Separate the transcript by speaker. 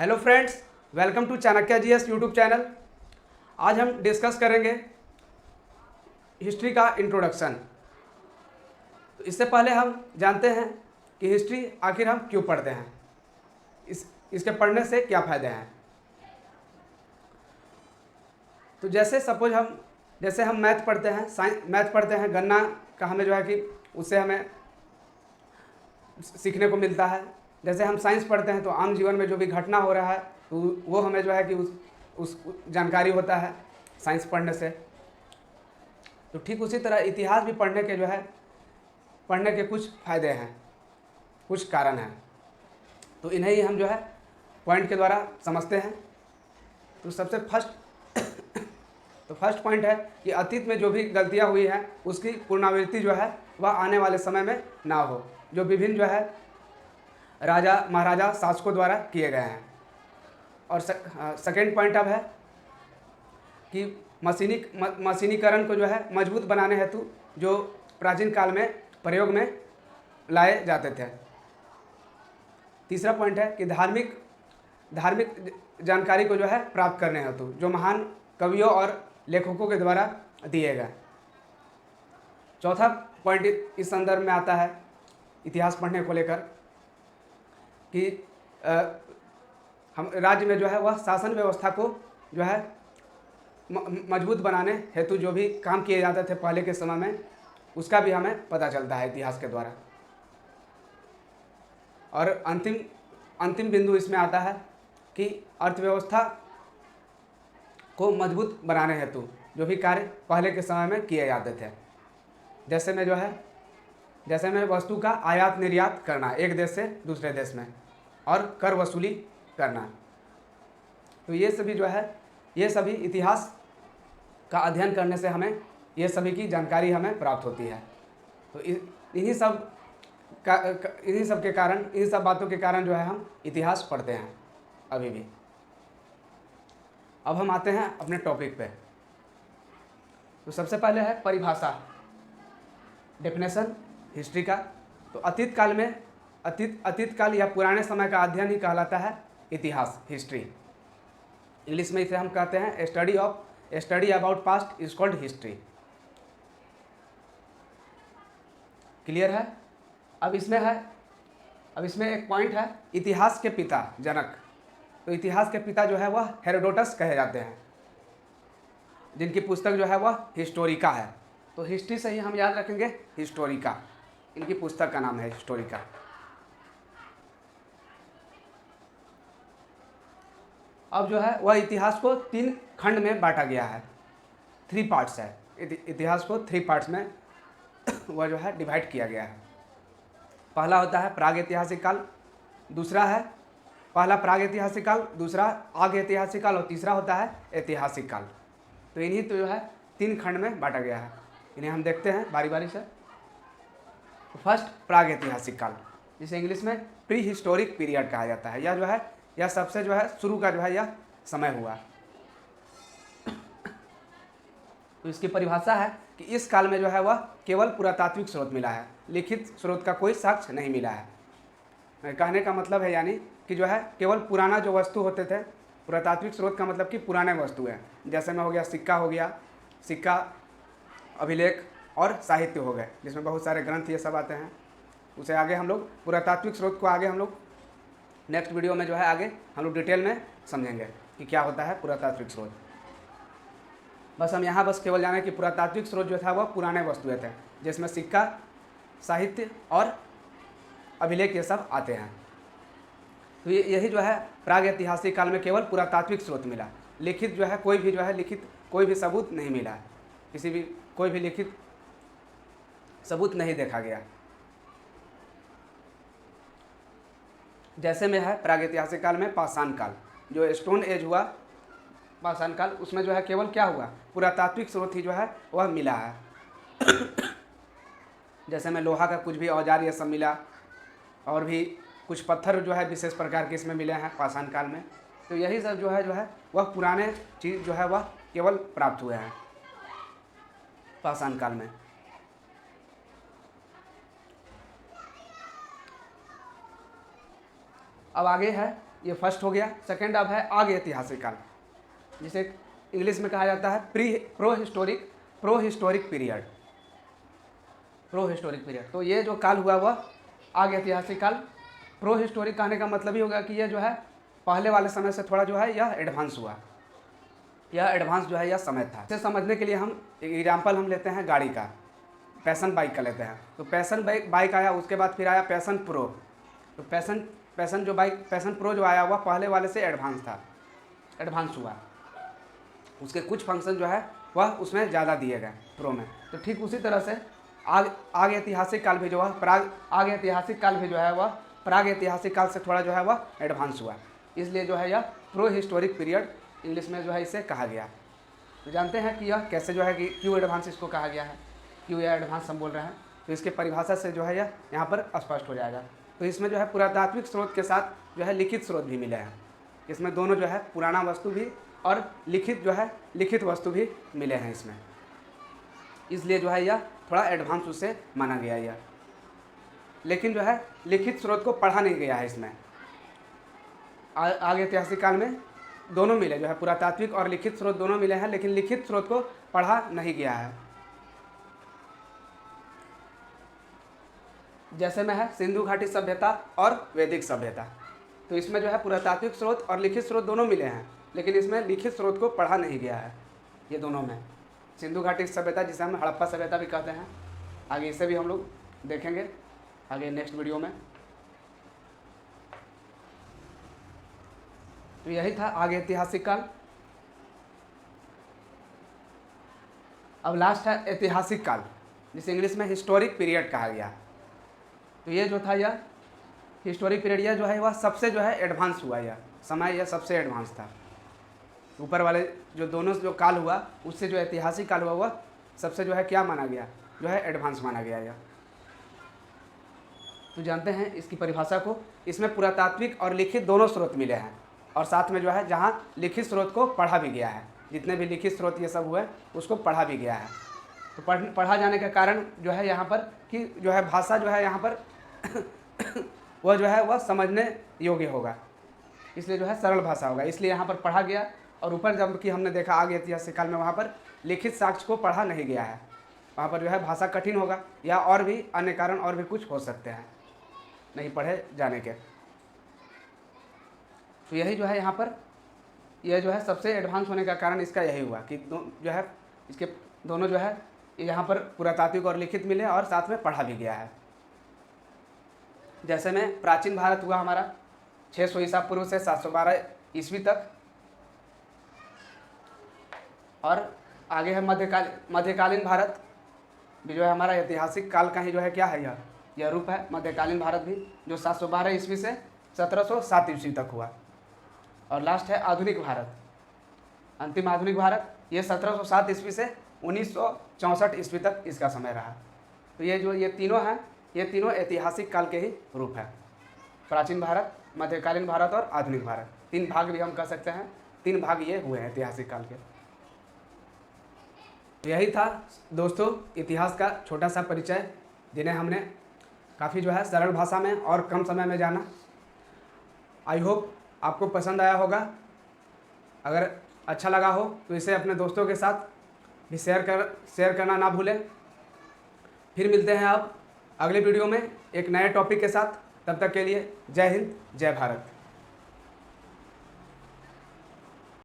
Speaker 1: Hello friends, welcome to Chanakya GS YouTube channel. आज हम discuss करेंगे हिस्ट्री का इंट्रोडक्शन। तो इससे पहले हम जानते हैं कि हिस्ट्री आखिर हम क्यों पढ़ते हैं, इसके पढ़ने से क्या फ़ायदे हैं। तो जैसे हम मैथ पढ़ते हैं, मैथ पढ़ते हैं, गणना का हमें जो है कि उससे हमें सीखने को मिलता है। जैसे हम साइंस पढ़ते हैं तो आम जीवन में जो भी घटना हो रहा है तो वो हमें जो है कि उस जानकारी होता है साइंस पढ़ने से। तो ठीक उसी तरह इतिहास भी पढ़ने के कुछ फ़ायदे हैं, कुछ कारण हैं। तो इन्हें ही हम जो है पॉइंट के द्वारा समझते हैं। तो फर्स्ट पॉइंट है कि अतीत में जो भी गलतियां हुई हैं उसकी पुनरावृत्ति जो है वह आने वाले समय में ना हो, जो विभिन्न जो है राजा महाराजा शासकों द्वारा किए गए हैं। और सेकेंड पॉइंट अब है कि मशीनीकरण को जो है मजबूत बनाने हेतु जो प्राचीन काल में प्रयोग में लाए जाते थे। तीसरा पॉइंट है कि धार्मिक जानकारी को जो है प्राप्त करने हेतु जो महान कवियों और लेखकों के द्वारा दिए गए। चौथा पॉइंट इस संदर्भ में आता है इतिहास पढ़ने को लेकर कि हम राज्य में जो है वह शासन व्यवस्था को जो है मजबूत बनाने हेतु जो भी काम किए जाते थे पहले के समय में, उसका भी हमें पता चलता है इतिहास के द्वारा। और अंतिम बिंदु इसमें आता है कि अर्थव्यवस्था को मजबूत बनाने हेतु जो भी कार्य पहले के समय में किए जाते थे, जैसे में वस्तु का आयात निर्यात करना एक देश से दूसरे देश में और कर वसूली करना। तो ये सभी इतिहास का अध्ययन करने से हमें ये सभी की जानकारी हमें प्राप्त होती है। तो इन्हीं सब बातों के कारण जो है हम इतिहास पढ़ते हैं अभी भी। अब हम आते हैं अपने टॉपिक पे। तो सबसे पहले है परिभाषा, डेफिनेशन हिस्ट्री का। तो अतीत काल या पुराने समय का अध्ययन ही कहलाता है इतिहास, हिस्ट्री। इंग्लिश में इसे हम कहते हैं study about past is called history. Clear है? अब इसमें एक पॉइंट है, इतिहास के पिता जनक। तो इतिहास के पिता जो है वह हेरोडोटस कहे जाते हैं, जिनकी पुस्तक जो है वह हिस्टोरिका है। तो हिस्ट्री से ही हम याद रखेंगे हिस्टोरिका, इनकी पुस्तक का नाम है हिस्टोरिका। अब जो है वह इतिहास को 3 खंड में बांटा गया है, 3 पार्ट्स है। इतिहास को 3 पार्ट्स में वह जो है डिवाइड किया गया है। पहला होता है प्राग ऐतिहासिक काल, पहला प्राग ऐतिहासिक काल, दूसरा आग ऐतिहासिक काल और तीसरा होता है ऐतिहासिक काल। तो इन्हीं तो जो है 3 खंड में बांटा गया है। इन्हें हम देखते हैं बारी बारी से। तो फर्स्ट प्राग ऐतिहासिक काल, जिसे इंग्लिश में प्री हिस्टोरिक पीरियड कहा जाता है। यह सबसे जो है शुरू का जो है यह समय हुआ। तो इसकी परिभाषा है कि इस काल में जो है वह केवल पुरातात्विक स्रोत मिला है, लिखित स्रोत का कोई साक्ष्य नहीं मिला है। कहने का मतलब है यानी कि जो है केवल पुराना जो वस्तु होते थे, पुरातात्विक स्रोत का मतलब कि पुराने वस्तु है। जैसे में हो गया सिक्का, अभिलेख और साहित्य हो गए, जिसमें बहुत सारे ग्रंथ ये सब आते हैं। उसे आगे हम लोग पुरातात्विक स्रोत को आगे हम लोग नेक्स्ट वीडियो में जो है आगे हम लोग डिटेल में समझेंगे कि क्या होता है पुरातात्विक स्रोत। बस हम यहाँ केवल जाने कि पुरातात्विक स्रोत जो था वह पुराने वस्तुएं थे, जिसमें सिक्का, साहित्य और अभिलेख ये सब आते हैं। तो यही जो है प्राग ऐतिहासिक काल में केवल पुरातात्विक स्रोत मिला, लिखित जो है कोई भी सबूत नहीं मिला, कोई भी लिखित सबूत नहीं देखा गया। जैसे में है प्राग ऐतिहासिक काल में पाषाण काल, जो स्टोन एज हुआ पाषाण काल, उसमें जो है केवल क्या हुआ, पुरातात्विक स्रोत ही जो है वह मिला है। जैसे में लोहा का कुछ भी औजार ये सब मिला, और भी कुछ पत्थर जो है विशेष प्रकार के इसमें मिले हैं पाषाण काल में। तो यही सब जो है वह पुराने चीज़ जो है वह केवल प्राप्त हुए हैं पाषाण काल में। अब आगे है ये फर्स्ट हो गया। सेकंड अब है आगे ऐतिहासिक काल, जिसे इंग्लिश में कहा जाता है pro historic period. Pro historic period, तो ये जो काल हुआ वह आगे ऐतिहासिक काल। प्रो हिस्टोरिक कहने का मतलब ही होगा कि ये जो है पहले वाले समय से थोड़ा जो है यह एडवांस हुआ, यह एडवांस जो है यह समय था। इसे समझने के लिए हम एग्जाम्पल हम लेते हैं गाड़ी का, पैशन बाइक का लेते हैं। तो पैशन बाइक आया, उसके बाद फिर आया पैशन प्रो। तो पैशन जो बाइक पैशन प्रो जो आया वह पहले वाले से एडवांस था, एडवांस हुआ। उसके कुछ फंक्शन जो है वह उसमें ज़्यादा दिए गए प्रो में। तो ठीक उसी तरह से आगे ऐतिहासिक काल भी जो है आगे ऐतिहासिक काल भी जो है वह प्राग ऐतिहासिक काल से थोड़ा जो है वह एडवांस हुआ। इसलिए जो है यह प्रो हिस्टोरिक पीरियड इंग्लिश में जो है इसे कहा गया। तो जानते हैं कि यह कैसे जो है कि क्यों एडवांस इसको कहा गया है, क्यों यह एडवांस हम बोल रहे हैं। तो इसके परिभाषा से जो है यह यहाँ पर स्पष्ट हो जाएगा। तो इसमें जो है पुरातात्विक स्रोत के साथ जो है लिखित स्रोत भी मिले हैं। इसमें दोनों जो है पुराना वस्तु भी और लिखित वस्तु भी मिले हैं इसमें। इसलिए जो है यह थोड़ा एडवांस उससे माना गया यह। लेकिन जो है लिखित स्रोत को पढ़ा नहीं गया है इसमें। आगे ऐतिहासिक काल में दोनों मिले, जो है पुरातात्विक और लिखित स्रोत दोनों मिले हैं, लेकिन लिखित स्रोत को पढ़ा नहीं गया है। जैसे में है सिंधु घाटी सभ्यता और वैदिक सभ्यता। तो इसमें जो है पुरातात्विक स्रोत और लिखित स्रोत दोनों मिले हैं, लेकिन इसमें लिखित स्रोत को पढ़ा नहीं गया है। ये दोनों में सिंधु घाटी सभ्यता, जिसे हम हड़प्पा सभ्यता भी कहते हैं, आगे इसे भी हम लोग देखेंगे आगे नेक्स्ट वीडियो में। तो यही था आगे ऐतिहासिक काल। अब लास्ट है ऐतिहासिक काल, जिसे इंग्लिश में हिस्टोरिक पीरियड कहा गया। तो ये जो था यह हिस्टोरिक पीरियड, यह जो है वह सबसे जो है एडवांस हुआ, यह समय यह सबसे एडवांस था। ऊपर वाले जो दोनों जो काल हुआ उससे जो ऐतिहासिक काल हुआ वह सबसे जो है क्या माना गया, जो है एडवांस माना गया यह। तो जानते हैं इसकी परिभाषा को। इसमें पुरातात्विक और लिखित दोनों स्रोत मिले हैं, और साथ में जो है जहाँ लिखित स्रोत को पढ़ा भी गया है, जितने भी लिखित स्रोत ये सब हुए उसको पढ़ा भी गया है। तो पढ़ा जाने के कारण जो है यहाँ पर कि जो है भाषा जो है यहाँ पर वह जो है वह समझने योग्य होगा, इसलिए जो है सरल भाषा होगा, इसलिए यहाँ पर पढ़ा गया। और ऊपर जब कि हमने देखा आगे ऐतिहासिक काल में वहाँ पर लिखित साक्ष्य को पढ़ा नहीं गया है, वहाँ पर जो है भाषा कठिन होगा या और भी अन्य कारण और भी कुछ हो सकते हैं नहीं पढ़े जाने के। तो यही जो है यहाँ पर यह जो है सबसे एडवांस होने का कारण इसका यही हुआ कि जो है इसके दोनों जो है यहाँ पर पुरातात्विक और लिखित मिले और साथ में पढ़ा भी गया है। जैसे में प्राचीन भारत हुआ हमारा 600 ईसा पूर्व से 712 ईस्वी तक, और आगे है मध्यकालीन भारत भी जो है हमारा ऐतिहासिक काल का ही जो है क्या है यह रूप है। मध्यकालीन भारत भी जो 712 ईस्वी से 1707 ईस्वी तक हुआ। और लास्ट है आधुनिक भारत, अंतिम आधुनिक भारत, ये 1707 ईस्वी से 1964 ईस्वी तक इसका समय रहा। तो ये तीनों हैं, ये तीनों ऐतिहासिक काल के ही रूप है। प्राचीन भारत, मध्यकालीन भारत और आधुनिक भारत, तीन भाग भी हम कह सकते हैं, तीन भाग ये हुए हैं ऐतिहासिक काल के। तो यही था दोस्तों इतिहास का छोटा सा परिचय, जिन्हें हमने काफ़ी जो है सरल भाषा में और कम समय में जाना। आई होप आपको पसंद आया होगा। अगर अच्छा लगा हो तो इसे अपने दोस्तों के साथ भी शेयर करना ना भूलें। फिर मिलते हैं अब अगले वीडियो में एक नए टॉपिक के साथ। तब तक के लिए जय हिंद, जय भारत।